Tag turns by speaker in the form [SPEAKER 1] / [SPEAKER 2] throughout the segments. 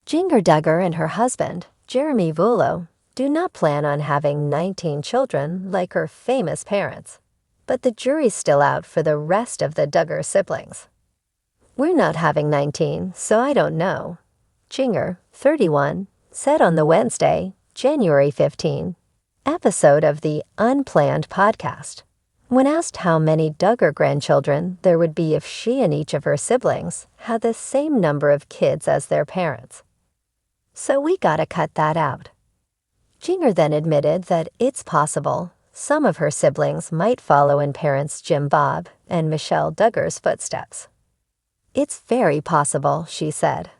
[SPEAKER 1] Jinger Duggar and her husband, Jeremy Vuolo, do not plan on having 19 children like her famous parents. But the jury's still out for the rest of the Duggar siblings. "We're not having 19, so I don't know," Jinger, 31, said on the Wednesday, January 15, episode of the Unplanned podcast. When asked how many Duggar grandchildren there would be if she and each of her siblings had the same number of kids as their parents. "So we gotta cut that out." Jinger then admitted that it's possible some of her siblings might follow in parents Jim Bob and Michelle Duggar's footsteps. "It's very possible," she said.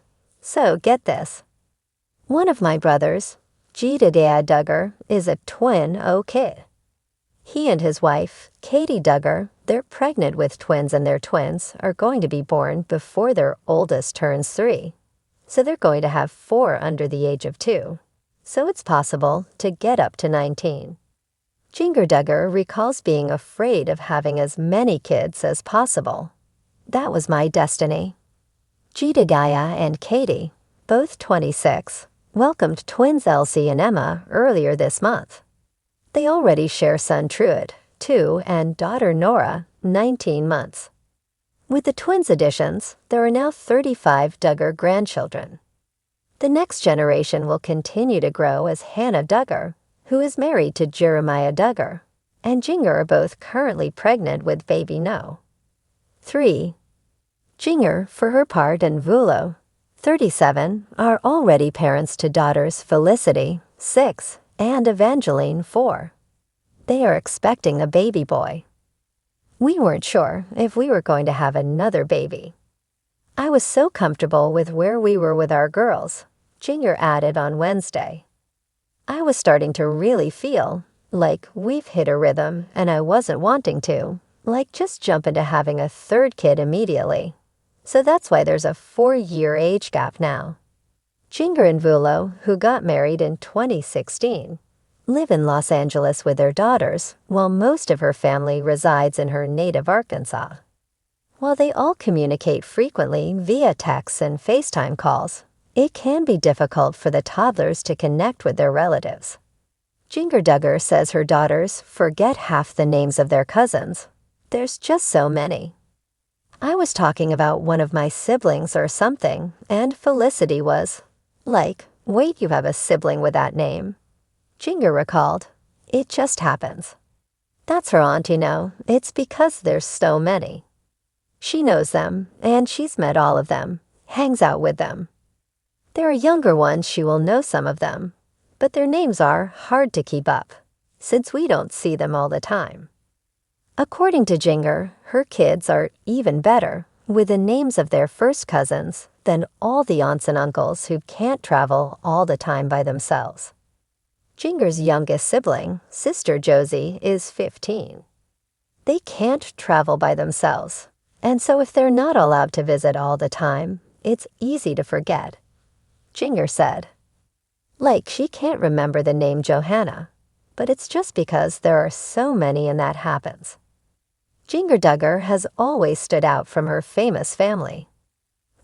[SPEAKER 1] "So get this. One of my brothers, Jinger Duggar, is a twin kid. He and his wife, Katie Duggar, they're pregnant with twins, and their twins are going to be born before their oldest turns 3. So they're going to have 4 under the age of 2. So it's possible to get up to 19. Jinger Duggar recalls being afraid of having as many kids as possible. "That was my destiny." Jinger and Katie, both 26, welcomed twins Elsie and Emma earlier this month. They already share son Truett, 2, and daughter Nora, 19 months. With the twins additions, there are now 35 Duggar grandchildren. The next generation will continue to grow as Hannah Duggar, who is married to Jeremiah Duggar, and Jinger are both currently pregnant with baby No. 3. Jinger, for her part, and Vuolo, 37, are already parents to daughters Felicity, 6, and Evangeline, 4. They are expecting a baby boy. "We weren't sure if we were going to have another baby. I was so comfortable with where we were with our girls," Jinger added on Wednesday. "I was starting to really feel like we've hit a rhythm, and I wasn't wanting to, like, just jump into having a third kid immediately. So that's why there's a 4-year age gap now." Jinger and Vuolo, who got married in 2016, live in Los Angeles with their daughters, while most of her family resides in her native Arkansas. While they all communicate frequently via texts and FaceTime calls, it can be difficult for the toddlers to connect with their relatives. Jinger Duggar says her daughters forget half the names of their cousins. "There's just so many. I was talking about one of my siblings or something, and Felicity was like, 'Wait, you have a sibling with that name?'" Jinger recalled, "It just happens. That's her aunt, it's because there's so many. She knows them, and she's met all of them, hangs out with them. There are younger ones, she will know some of them, but their names are hard to keep up, since we don't see them all the time." According to Jinger, her kids are even better with the names of their first cousins than all the aunts and uncles who can't travel all the time by themselves. Jinger's youngest sibling, sister Josie, is 15. They can't travel by themselves, and so if they're not allowed to visit all the time, it's easy to forget. Jinger said, "Like, she can't remember the name Johanna, but it's just because there are so many and that happens." Jinger Duggar has always stood out from her famous family.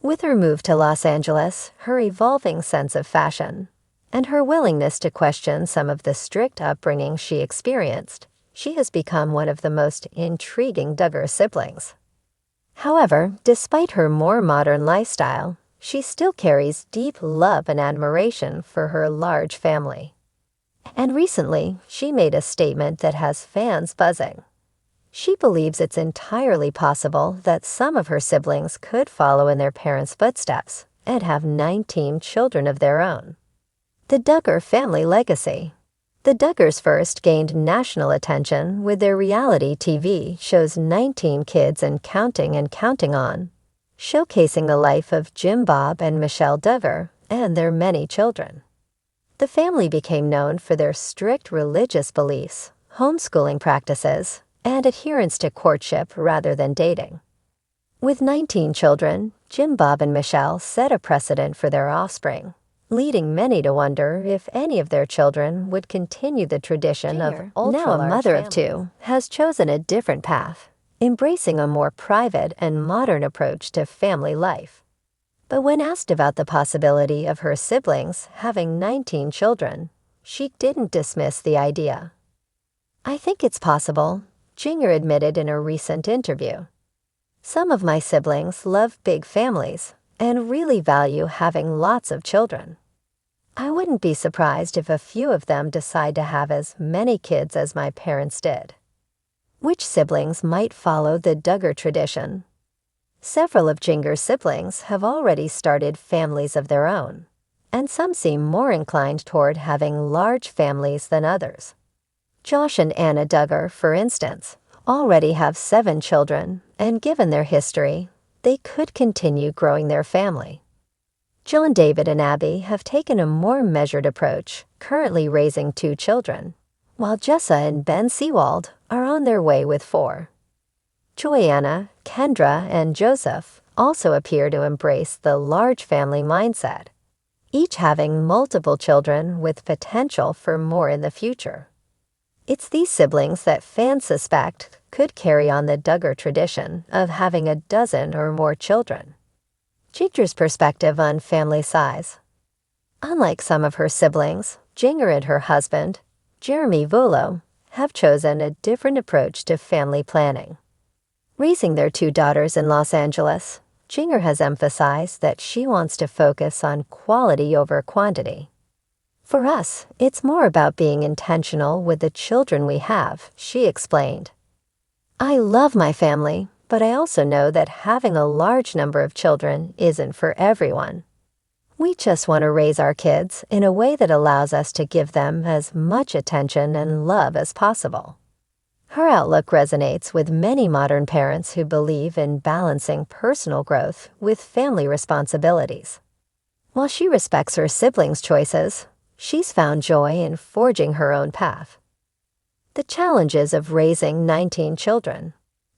[SPEAKER 1] With her move to Los Angeles, her evolving sense of fashion, and her willingness to question some of the strict upbringing she experienced, she has become one of the most intriguing Duggar siblings. However, despite her more modern lifestyle, she still carries deep love and admiration for her large family. And recently, she made a statement that has fans buzzing. She believes it's entirely possible that some of her siblings could follow in their parents' footsteps and have 19 children of their own. The Duggar family legacy. The Duggars first gained national attention with their reality TV shows 19 Kids and Counting On, showcasing the life of Jim Bob and Michelle Duggar and their many children. The family became known for their strict religious beliefs, homeschooling practices, and adherence to courtship rather than dating. With 19 children, Jim Bob and Michelle set a precedent for their offspring, leading many to wonder if any of their children would continue the tradition of ultra-large now a mother families. Of 2, has chosen a different path, embracing a more private and modern approach to family life. But when asked about the possibility of her siblings having 19 children, she didn't dismiss the idea. "I think it's possible," Jinger admitted in a recent interview. "Some of my siblings love big families and really value having lots of children. I wouldn't be surprised if a few of them decide to have as many kids as my parents did." Which siblings might follow the Duggar tradition? Several of Jinger's siblings have already started families of their own, and some seem more inclined toward having large families than others. Josh and Anna Duggar, for instance, already have 7 children, and given their history, they could continue growing their family. John David and Abby have taken a more measured approach, currently raising 2 children, while Jessa and Ben Seawald are on their way with 4. Joanna, Kendra, and Joseph also appear to embrace the large family mindset, each having multiple children with potential for more in the future. It's these siblings that fans suspect could carry on the Duggar tradition of having a dozen or more children. Jinger's perspective on family size. Unlike some of her siblings, Jinger and her husband, Jeremy Vuolo, have chosen a different approach to family planning. Raising their 2 daughters in Los Angeles, Jinger has emphasized that she wants to focus on quality over quantity. "For us, it's more about being intentional with the children we have," she explained. "I love my family, but I also know that having a large number of children isn't for everyone. We just want to raise our kids in a way that allows us to give them as much attention and love as possible." Her outlook resonates with many modern parents who believe in balancing personal growth with family responsibilities. While she respects her siblings' choices, she's found joy in forging her own path. The challenges of raising 19 children.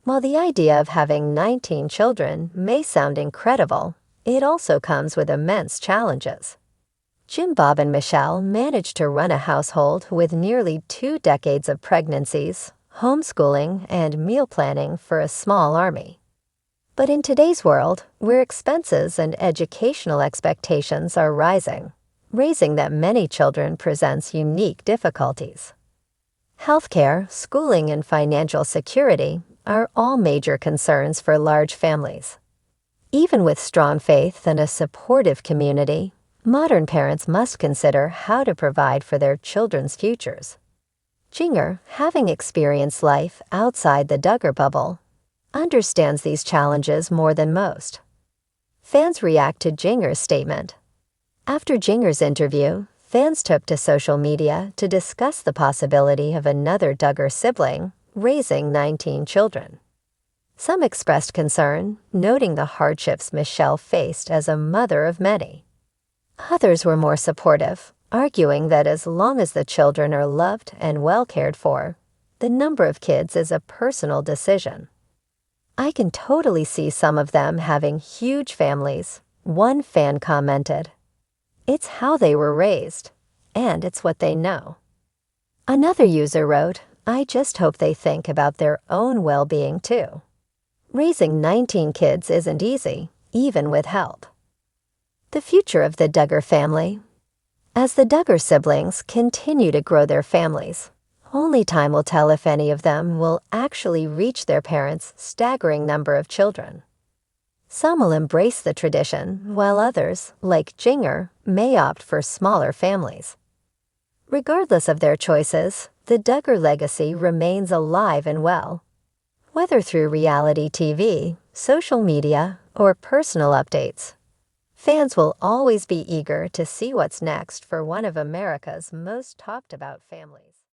[SPEAKER 1] While the idea of having 19 children may sound incredible, it also comes with immense challenges. Jim, Bob, and Michelle managed to run a household with nearly 2 decades of pregnancies, homeschooling, and meal planning for a small army. But in today's world, where expenses and educational expectations are rising, raising that many children presents unique difficulties. Healthcare, schooling, and financial security are all major concerns for large families. Even with strong faith and a supportive community, modern parents must consider how to provide for their children's futures. Jinger, having experienced life outside the Duggar bubble, understands these challenges more than most. Fans react to Jinger's statement. After Jinger's interview, fans took to social media to discuss the possibility of another Duggar sibling raising 19 children. Some expressed concern, noting the hardships Michelle faced as a mother of many. Others were more supportive, arguing that as long as the children are loved and well cared for, the number of kids is a personal decision. "I can totally see some of them having huge families," one fan commented. "It's how they were raised, and it's what they know." Another user wrote, "I just hope they think about their own well-being too. Raising 19 kids isn't easy, even with help." The future of the Duggar family. As the Duggar siblings continue to grow their families, only time will tell if any of them will actually reach their parents' staggering number of children. Some will embrace the tradition, while others, like Jinger, may opt for smaller families. Regardless of their choices, the Duggar legacy remains alive and well. Whether through reality TV, social media, or personal updates, fans will always be eager to see what's next for one of America's most talked about families.